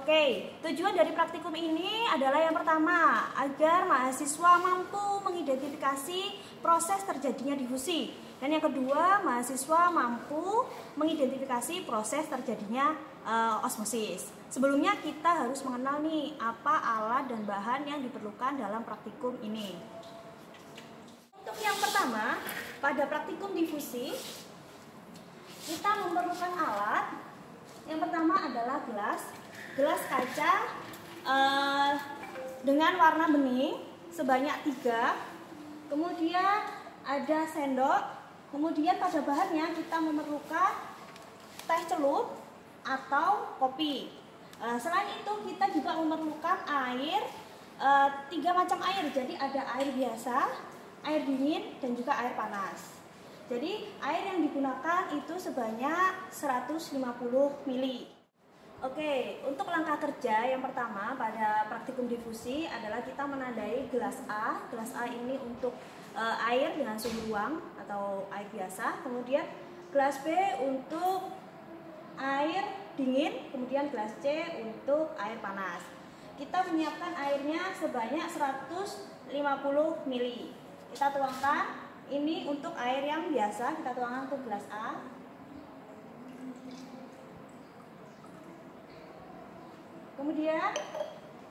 Oke, tujuan dari praktikum ini adalah yang pertama, agar mahasiswa mampu mengidentifikasi proses terjadinya difusi. Dan yang kedua, mahasiswa mampu mengidentifikasi proses terjadinya osmosis. Sebelumnya kita harus mengenal nih apa alat dan bahan yang diperlukan dalam praktikum ini. Untuk yang pertama, pada praktikum difusi, kita memerlukan alat. Yang pertama adalah gelas kaca dengan warna bening sebanyak 3. Kemudian ada sendok. Kemudian pada bahannya kita memerlukan teh celup atau kopi. Selain itu kita juga memerlukan air, 3 macam air. Jadi ada air biasa, air dingin, dan juga air panas. Jadi air yang digunakan itu sebanyak 150 ml. Oke, untuk langkah kerja yang pertama pada praktikum difusi adalah kita menandai gelas A. Gelas A ini untuk air dengan suhu ruang atau air biasa. Kemudian gelas B untuk air dingin. Kemudian gelas C untuk air panas. Kita menyiapkan airnya sebanyak 150 ml. Kita tuangkan. Ini untuk air yang biasa, kita tuangkan ke gelas A. Kemudian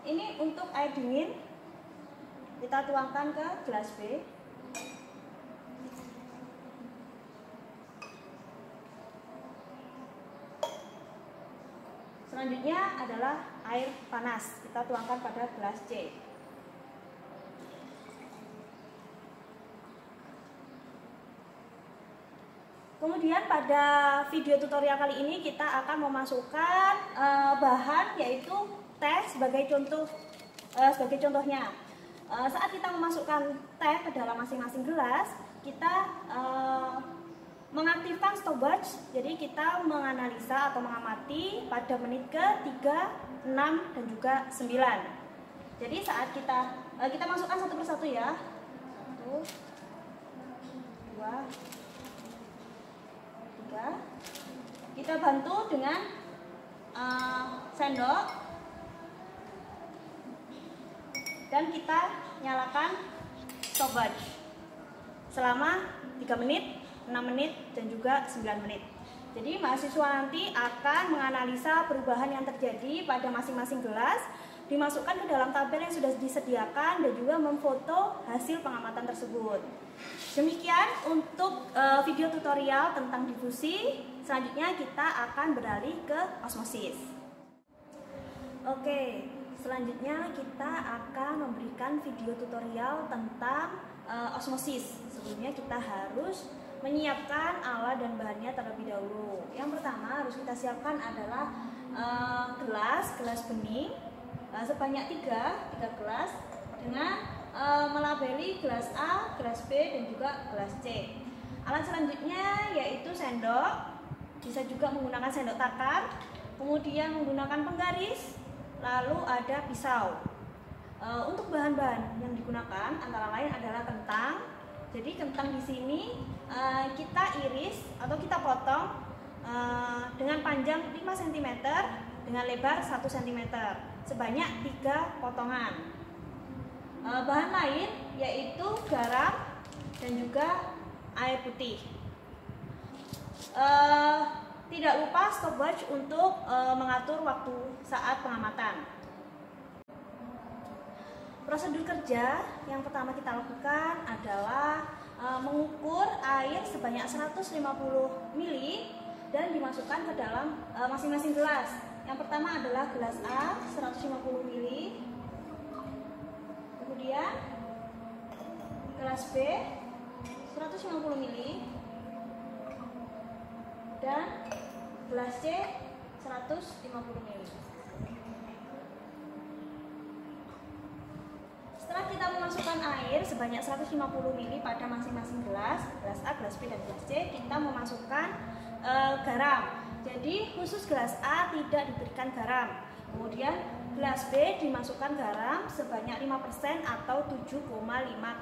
ini untuk air dingin, kita tuangkan ke gelas B. Selanjutnya adalah air panas, kita tuangkan pada gelas C. Kemudian pada video tutorial kali ini kita akan memasukkan bahan yaitu teh sebagai contohnya. Saat kita memasukkan teh ke dalam masing-masing gelas, kita mengaktifkan stopwatch. Jadi kita menganalisa atau mengamati pada menit ke 3, 6, dan juga 9. Jadi saat kita masukkan satu persatu ya. 1, 2, 3. Kita bantu dengan sendok dan kita nyalakan stopwatch selama 3 menit, 6 menit, dan juga 9 menit. Jadi mahasiswa nanti akan menganalisa perubahan yang terjadi pada masing-masing gelas, dimasukkan ke dalam tabel yang sudah disediakan, dan juga memfoto hasil pengamatan tersebut. Demikian untuk video tutorial tentang difusi. Selanjutnya kita akan beralih ke osmosis. Oke, selanjutnya kita akan memberikan video tutorial tentang osmosis. Sebelumnya kita harus menyiapkan alat dan bahannya terlebih dahulu. Yang pertama harus kita siapkan adalah gelas bening sebanyak 3 gelas dengan melabeli gelas A, gelas B, dan juga gelas C. Alat selanjutnya yaitu sendok, bisa juga menggunakan sendok takar, kemudian menggunakan penggaris, lalu ada pisau. Untuk bahan-bahan yang digunakan antara lain adalah kentang. Jadi kentang di sini kita iris atau kita potong dengan panjang 5 cm dengan lebar 1 cm sebanyak 3 potongan. Bahan lain yaitu garam dan juga air putih. Tidak lupa stopwatch untuk mengatur waktu saat pengamatan. Prosedur kerja yang pertama kita lakukan adalah mengukur air sebanyak 150 ml dan dimasukkan ke dalam masing-masing gelas. Yang pertama adalah gelas A 150 ml. Kemudian gelas B 150 ml dan gelas C 150 ml. Setelah kita memasukkan air sebanyak 150 ml pada masing-masing gelas A, gelas B, dan gelas C, kita memasukkan garam. Jadi khusus gelas A tidak diberikan garam. Kemudian gelas B dimasukkan garam sebanyak 5% atau 7,5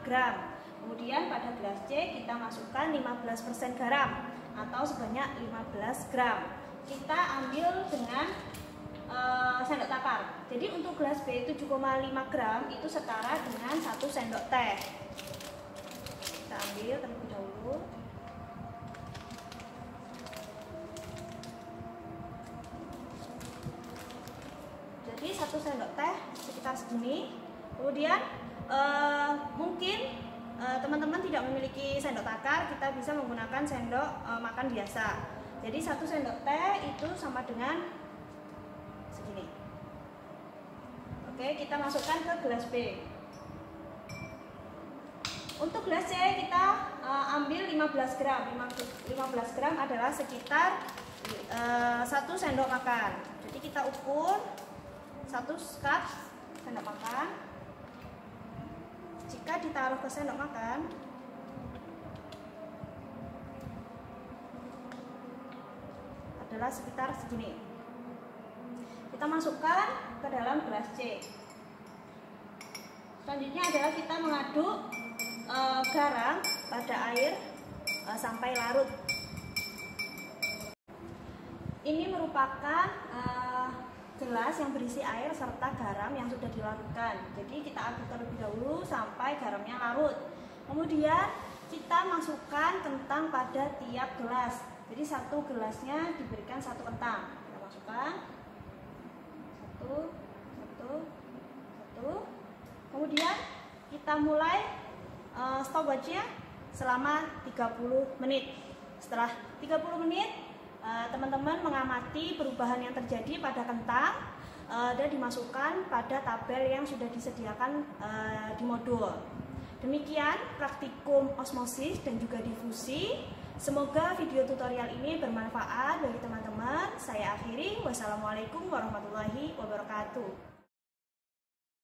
gram. Kemudian pada gelas C kita masukkan 15% garam atau sebanyak 15 gram. Kita ambil dengan sendok takar. Jadi untuk gelas B 7,5 gram itu setara dengan 1 sendok teh. Kita ambil terlebih dahulu. Jadi 1 sendok teh sekitar segini. Kemudian mungkin teman-teman tidak memiliki sendok takar, kita bisa menggunakan sendok makan biasa. Jadi 1 sendok teh itu sama dengan segini. Oke, kita masukkan ke gelas B. Untuk gelas C kita ambil 15 gram. 15 gram adalah sekitar 1 sendok makan. Jadi kita ukur 1 cup sendok makan. Jika ditaruh ke sendok makan, adalah sekitar segini. Kita masukkan ke dalam gelas C. Selanjutnya adalah kita mengaduk garam pada air sampai larut. Ini merupakan gelas yang berisi air serta garam yang sudah dilarutkan. Jadi kita aduk terlebih dahulu sampai garamnya larut. Kemudian kita masukkan kentang pada tiap gelas. Jadi 1 gelasnya diberikan 1 kentang. Kita masukkan 1. Kemudian kita mulai stopwatchnya selama 30 menit. Setelah 30 menit teman-teman mengamati perubahan yang terjadi pada kentang dan dimasukkan pada tabel yang sudah disediakan di modul. Demikian praktikum osmosis dan juga difusi. Semoga video tutorial ini bermanfaat bagi teman-teman. Saya akhiri. Wassalamualaikum warahmatullahi wabarakatuh.